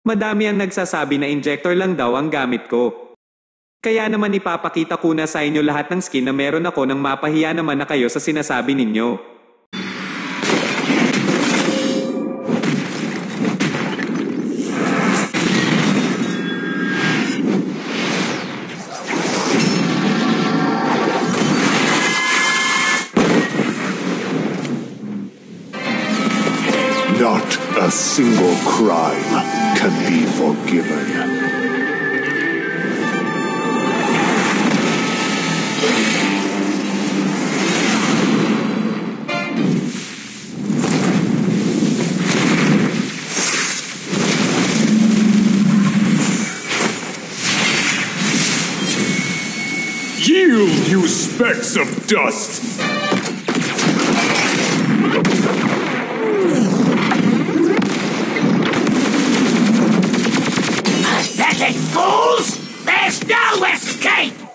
Madami ang nagsasabi na injector lang daw ang gamit ko. Kaya naman ipapakita ko na sa inyo lahat ng skin na meron ako nang mapahiya naman na kayo sa sinasabi ninyo. Not a single crime can be forgiven. Yield, you specks of dust! Pathetic fools! There's no escape!